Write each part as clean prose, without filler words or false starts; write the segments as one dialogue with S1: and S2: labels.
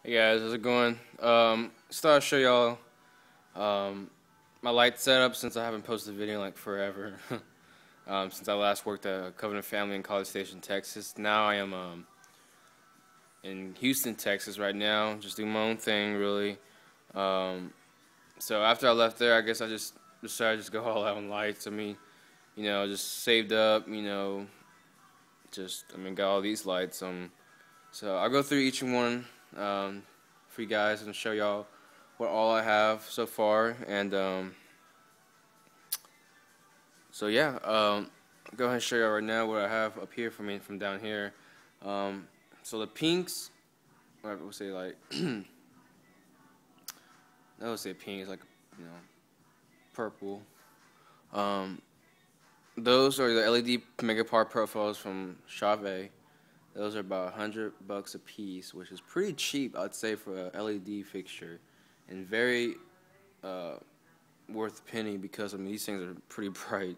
S1: Hey guys, how's it going? Just thought I'd show y'all my light setup since I haven't posted a video in like forever. Since I last worked at Covenant Family in College Station, Texas. Now I am in Houston, Texas right now, just doing my own thing really. Um, so after I left there, I guess I just decided to just go all out on lights. I mean, just saved up, got all these lights. So I'll go through each one for you guys and show y'all what all I have so far. And so yeah, I'll go ahead and show y'all right now what I have up here for me from down here. So the pinks, I would say like, I would say pink is like, purple. Um, those are the LED Megapar profiles from Chave. Those are about $100 a piece, which is pretty cheap, I'd say, for a LED fixture, and very worth a penny because I mean these things are pretty bright.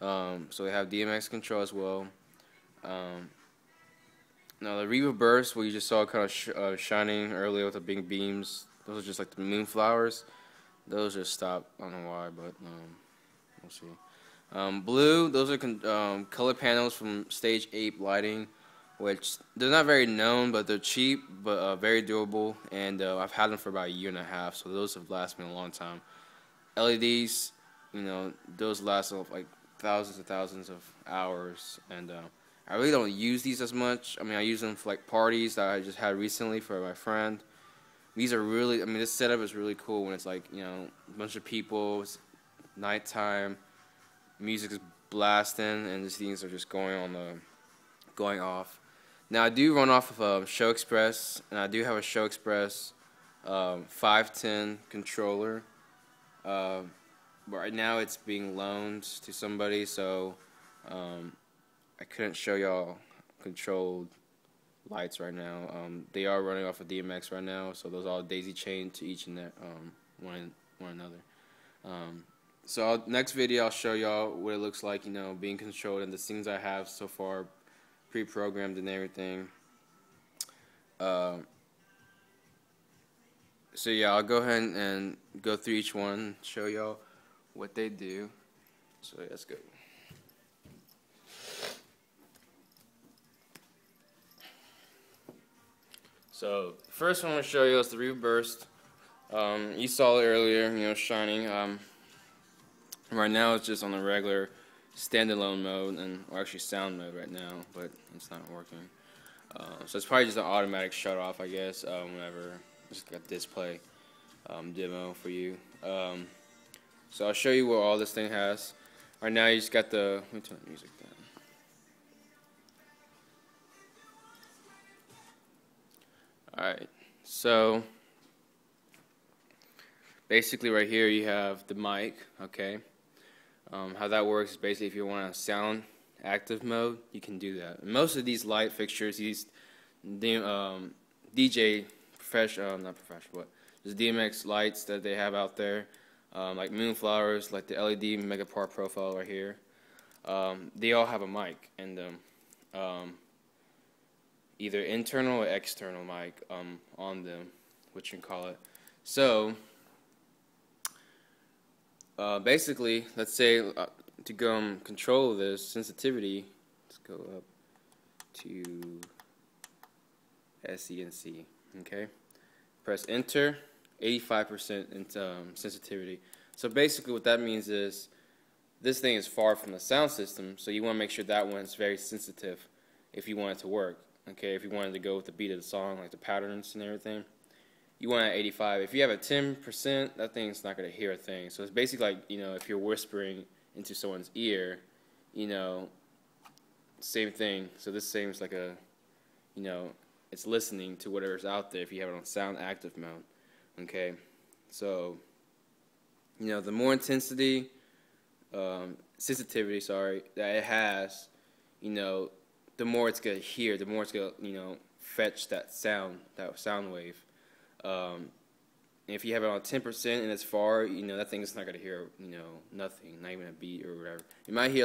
S1: So they have DMX control as well. Now the Riva Burst, what you just saw kind of shining earlier with the big beams, those are just like the moonflowers. Those just stopped. I don't know why, but we'll see. Blue, those are color panels from Stage 8 Lighting, which they're not very known, but they're cheap, but very durable, and I've had them for about a year and a half, so those have lasted me a long time. LEDs, those last like thousands and thousands of hours, and I really don't use these as much. I mean, I use them for like parties that I just had recently for my friend. These are really, I mean, this setup is really cool when it's like, a bunch of people, it's nighttime, music is blasting, and these things are just going off. Now I do run off of Show Express, and I do have a Show Express 510 controller. But right now it's being loaned to somebody, so I couldn't show y'all controlled lights right now. They are running off of DMX right now, so those all daisy chained to each and one another. So next video I'll show y'all what it looks like, being controlled, and the things I have so far pre-programmed and everything. So yeah, I'll go ahead and go through each one, show y'all what they do. So yeah, let's go. So first one I'm gonna show you is the Riva Burst. You saw it earlier, shining. Right now it's just on the regular standalone mode, or actually sound mode right now, but it's not working. So it's probably just an automatic shut off, I guess, whenever just got display demo for you. So I'll show you what all this thing has. Right now you just got let me turn the music down. Alright, so basically right here you have the mic, okay? How that works is basically if you want a sound active mode, you can do that. And most of these light fixtures, these DJ professional, not professional, but just DMX lights that they have out there, like Moonflowers, like the LED Megapar profile right here, they all have a mic in them, either internal or external mic on them, what you can call it. So basically, let's say to go control this sensitivity, let's go up to SENC, okay? Press enter, 85% into sensitivity. So basically what that means is this thing is far from the sound system, so you want to make sure that one's very sensitive if you want it to work, okay? If you wanted to go with the beat of the song, like the patterns and everything. You want it at 85. If you have a 10%, that thing's not going to hear a thing. So it's basically like, if you're whispering into someone's ear, same thing. So this seems like it's listening to whatever's out there if you have it on sound active mode. Okay? So, the more sensitivity, that it has, the more it's going to hear, the more it's going to, fetch that sound wave. If you have it on 10% and it's far, that thing is not gonna hear, nothing, not even a beat or whatever. You might hear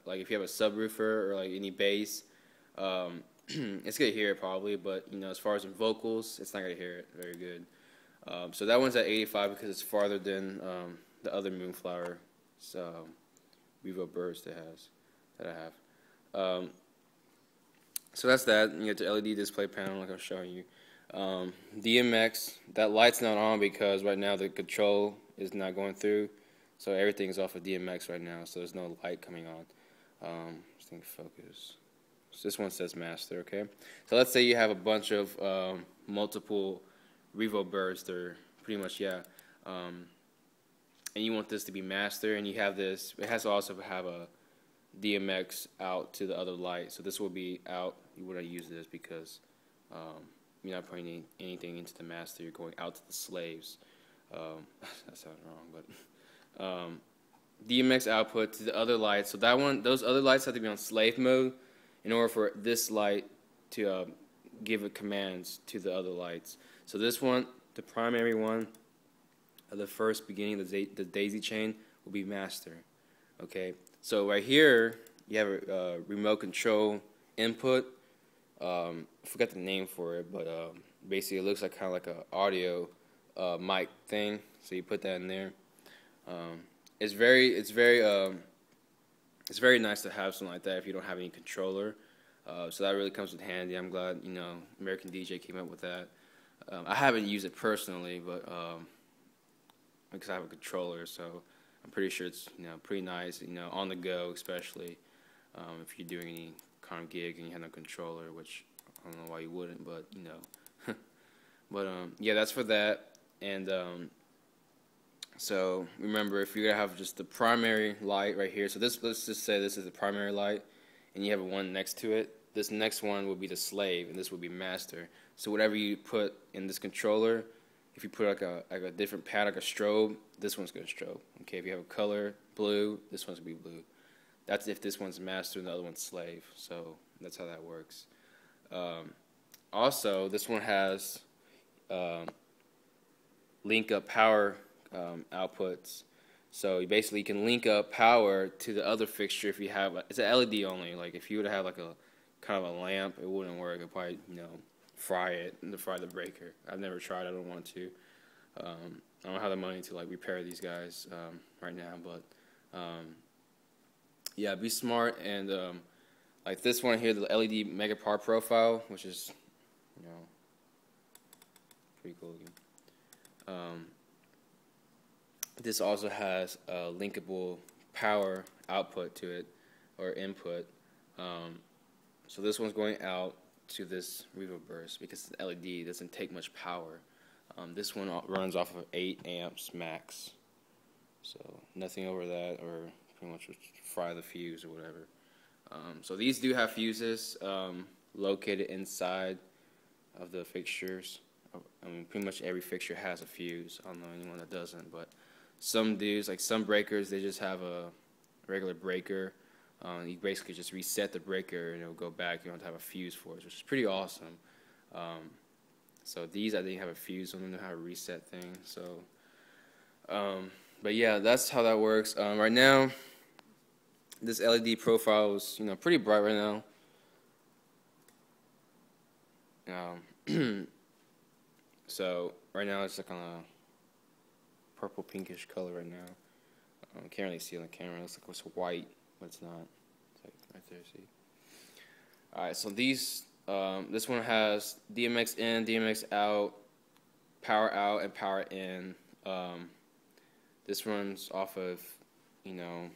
S1: like if you have a subwoofer or like any bass, it's gonna hear it probably, but you know, as far as in vocals, it's not gonna hear it very good. So that one's at 85 because it's farther than the other Moonflower Revo Burst that I have. So that's that. You get the LED display panel like I was showing you. DMX, that light's not on because right now the control is not going through, so everything's off of DMX right now, so there's no light coming on. Just think focus. So this one says master, okay? So let's say you have a bunch of multiple Revo Bursts, or pretty much, yeah, and you want this to be master, and you have this, it has to also have a DMX out to the other light, so this will be out. You wouldn't use this because you're not putting anything into the master, you're going out to the slaves. That sounds wrong, but DMX output to the other lights. So that one, those other lights have to be on slave mode in order for this light to give it commands to the other lights. So this one, the primary one, the first beginning, the daisy chain, will be master. Okay, so right here you have a remote control input. I forgot the name for it, but basically it looks like kind of like an audio mic thing. So you put that in there. It's very nice to have something like that if you don't have any controller. So that really comes in handy. I'm glad, you know, American DJ came up with that. I haven't used it personally, but because I have a controller, so I'm pretty sure it's, you know, pretty nice, you know, on the go, especially if you're doing any kind of gig and you have no controller, which I don't know why you wouldn't, but you know. But yeah, that's for that. And so remember, if you're gonna have just the primary light right here, so this, let's just say this is the primary light, and you have one next to it. This next one will be the slave, and this will be master. So whatever you put in this controller, if you put like a different pad, like a strobe, this one's gonna strobe. Okay, if you have a color blue, this one's gonna be blue. That's if this one's master and the other one's slave. So that's how that works. Also, this one has link up power outputs. So you basically can link up power to the other fixture if you have, it's an LED only. Like if you would have like a kind of a lamp, it wouldn't work. It'd probably, you know, fry the breaker. I've never tried. I don't want to. I don't have the money to like repair these guys right now, but yeah, be smart. And like this one here, the LED Mega Power Profile, which is, you know, pretty cool looking. This also has a linkable power output to it, or input. So this one's going out to this Revo Burst because the LED doesn't take much power. This one runs off of 8 amps max. So nothing over that, or pretty much fry the fuse or whatever. So these do have fuses located inside of the fixtures. I mean, pretty much every fixture has a fuse. I don't know anyone that doesn't, but some dudes, like some breakers, they just have a regular breaker. You basically just reset the breaker and it'll go back. You don't have a fuse for it, which is pretty awesome. So these, I think, have a fuse. I don't know how to reset things. So, but yeah, that's how that works. Right now, this LED profile is, you know, pretty bright right now. So right now it's like on a purple pinkish color right now. Can't really see on the camera. It looks like it's white, but it's not. It's like right there, see. All right, so these, this one has DMX in, DMX out, and power in. This runs off of, you know,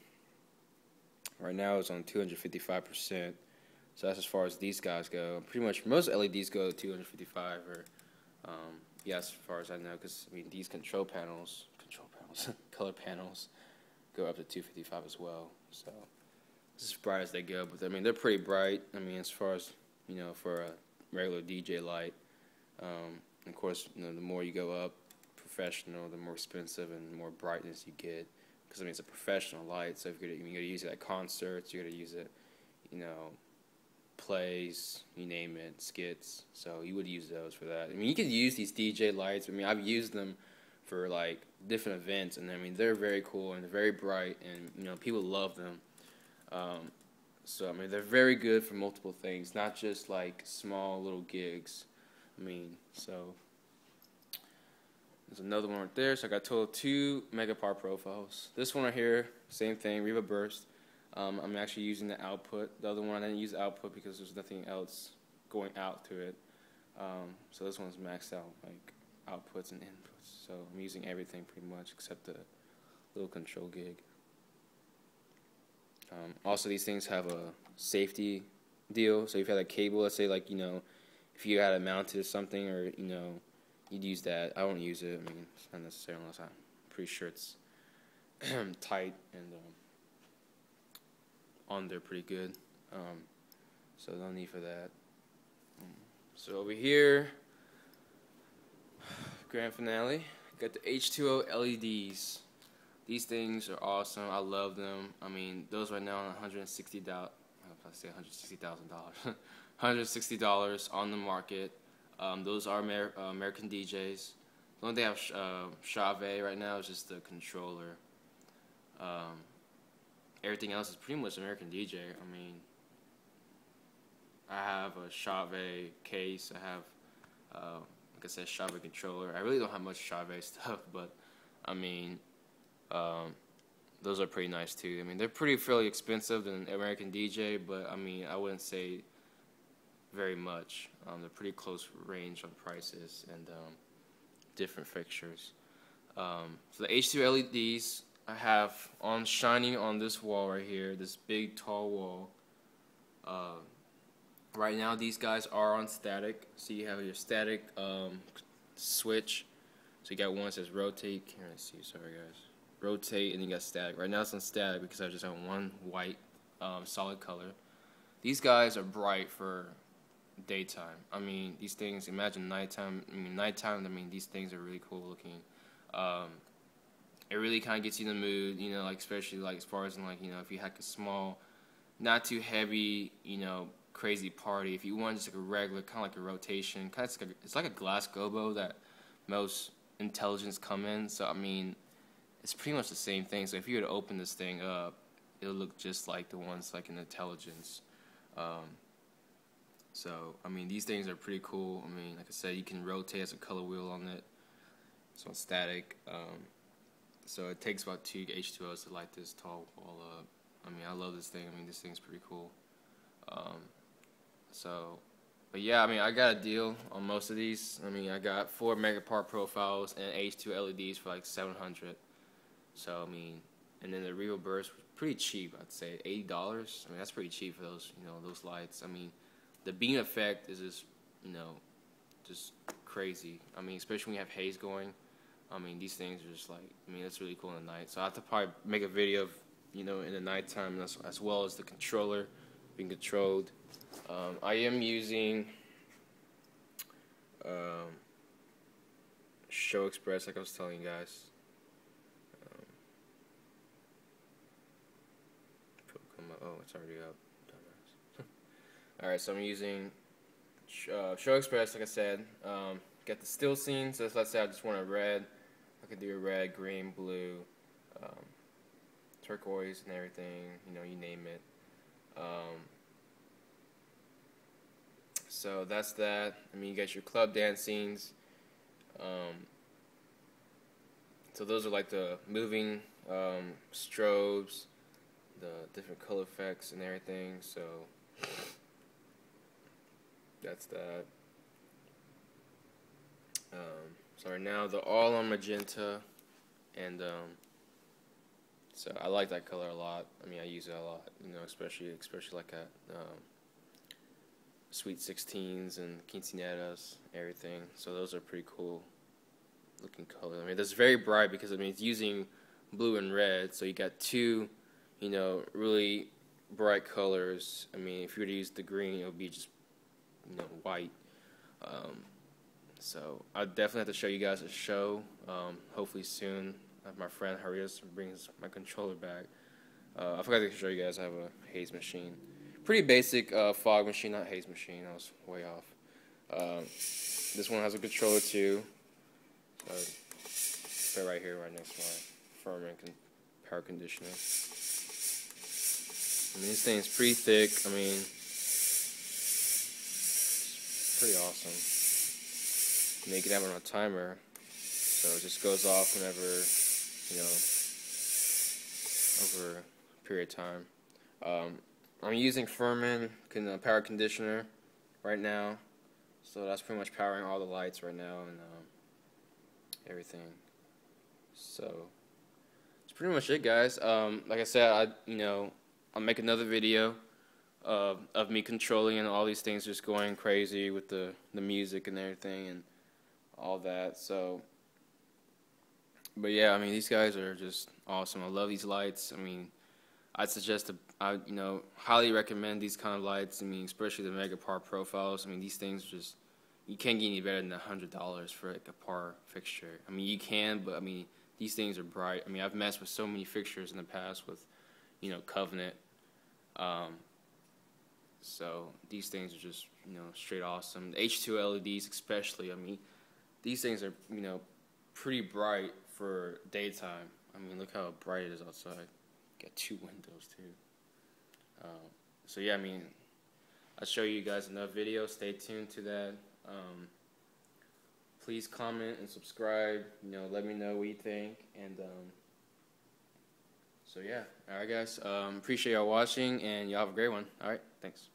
S1: right now it's on 255%. So that's as far as these guys go. Pretty much most LEDs go to 255, or yeah, as far as I know, because I mean these color panels, go up to 255 as well. So it's as bright as they go, but I mean they're pretty bright. I mean, as far as, you know, for a regular DJ light. Of course, you know, the more you go up professional, the more expensive and more brightness you get. Because I mean it's a professional light, so if you're gonna use it at concerts, you're gonna use it, you know, plays, you name it, skits. So you would use those for that. I mean, you could use these DJ lights. I mean, I've used them for like different events, and I mean they're very cool and they're very bright, and you know people love them. So I mean, they're very good for multiple things, not just like small little gigs. I mean, so there's another one right there. So I got total 2 Megapar profiles. This one right here, same thing, Riva Burst. I'm actually using the output. The other one I didn't use output because there's nothing else going out to it. So this one's maxed out, like outputs and inputs. So I'm using everything pretty much except the little control gig. Also, these things have a safety deal. So if you had a cable, let's say like, you know, if you had it mounted to something, or, you know, you'd use that. I won't use it. I mean, it's not necessary unless I'm pretty sure it's tight and on there pretty good. So no need for that. So over here, grand finale, got the H2O LEDs. These things are awesome. I love them. I mean, those right now are $160,000. I say $160,000. $160 on the market. Those are American DJs. The only thing I have Chave right now is just the controller. Everything else is pretty much American DJ. I mean, I have a Chave case. I have, like I said, Chave controller. I really don't have much Chave stuff, but I mean, those are pretty nice too. I mean, they're fairly expensive than American DJ, but I mean, I wouldn't say very much. They're pretty close range on prices and different fixtures. So the H2 LEDs I have shining on this wall right here, this big tall wall. Right now these guys are on static, so you have your static switch. So you got one that says rotate. Can't really see, sorry guys. Rotate, and you got static. Right now it's on static because I just have one white solid color. These guys are bright for daytime. I mean, these things, imagine nighttime. I mean, these things are really cool looking. It really kind of gets you in the mood, you know, like especially like as far as in like, you know, if you had a small, not too heavy, you know, crazy party. If you want just like a regular, kind of like a rotation, kind of it's like a glass gobo that most intelligence come in. So I mean, it's pretty much the same thing. So if you were to open this thing up, it'll look just like the ones like in intelligence. So I mean, these things are pretty cool. I mean, like I said, you can rotate as a color wheel on it. It's on static. So it takes about 2 H2Os to light this tall wall up. I mean, I love this thing. I mean, this thing's pretty cool. But yeah, I mean, I got a deal on most of these. I mean, I got 4 Megapar profiles and H2 LEDs for like $700. So I mean, and then the Riva Burst was pretty cheap. I'd say $80. I mean, that's pretty cheap for those, you know, those lights. I mean, the beam effect is just, you know, just crazy. I mean, especially when you have haze going. I mean, these things are just like, I mean, it's really cool in the night. So I have to probably make a video of, you know, in the nighttime as well as the controller being controlled. I am using Show Express, like I was telling you guys. Oh, it's already up. Alright, so I'm using Show Express, like I said. Get the still scene, so let's say I just want a red. I could do a red, green, blue, turquoise, and everything, you know, you name it. So that's that. I mean, you got your club dance scenes. So those are like the moving strobes, the different color effects and everything. So that's that. So right now they're all on magenta, and so I like that color a lot. I mean, I use it a lot, you know, especially like at Sweet 16s and quinceañeras, everything. So those are pretty cool looking color. I mean, that's very bright because I mean it's using blue and red, so you got 2, you know, really bright colors. I mean, if you were to use the green, it would be just, you know, white. So I definitely have to show you guys a show, hopefully soon. My friend Harius brings my controller back. I forgot to show you guys I have a haze machine. Pretty basic fog machine, not haze machine. I was way off. This one has a controller too. So right here, right next to my firmware and power conditioner. I mean, this thing's pretty thick. I mean, pretty awesome. You can have it on a timer, so it just goes off whenever, over a period of time. I'm using Furman power conditioner right now, so that's pretty much powering all the lights right now and everything. So that's pretty much it, guys. Like I said, I'll make another video of me controlling and all these things just going crazy with the music and everything and all that. So, but yeah, I mean, these guys are just awesome. I love these lights. I mean, I'd suggest I highly recommend these kind of lights. I mean, especially the Mega Par profiles. I mean, these things just, you can't get any better than $100 for like a par fixture. I mean, you can, but I mean, these things are bright. I mean, I've messed with so many fixtures in the past with, Covenant. So these things are just, straight awesome. The H2 LEDs especially, I mean, these things are, pretty bright for daytime. I mean, look how bright it is outside. Got 2 windows too. So yeah, I mean, I'll show you guys another video. Stay tuned to that. Please comment and subscribe. Let me know what you think. And so yeah, all right, guys. Appreciate y'all watching, and y'all have a great one. All right, thanks.